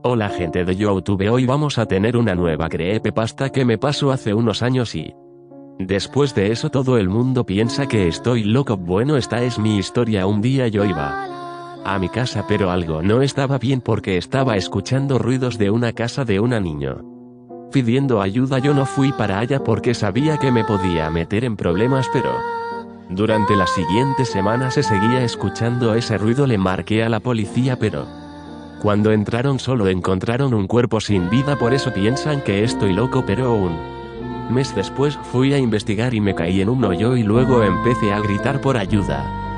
Hola gente de YouTube, hoy vamos a tener una nueva creepypasta que me pasó hace unos años y... después de eso todo el mundo piensa que estoy loco. Bueno, esta es mi historia. Un día yo iba a mi casa, pero algo no estaba bien porque estaba escuchando ruidos de una casa de un niño pidiendo ayuda. Yo no fui para allá porque sabía que me podía meter en problemas, pero... durante las siguientes semanas se seguía escuchando ese ruido. Le marqué a la policía, pero... cuando entraron solo encontraron un cuerpo sin vida. Por eso piensan que estoy loco, pero un mes después fui a investigar y me caí en un hoyo y luego empecé a gritar por ayuda.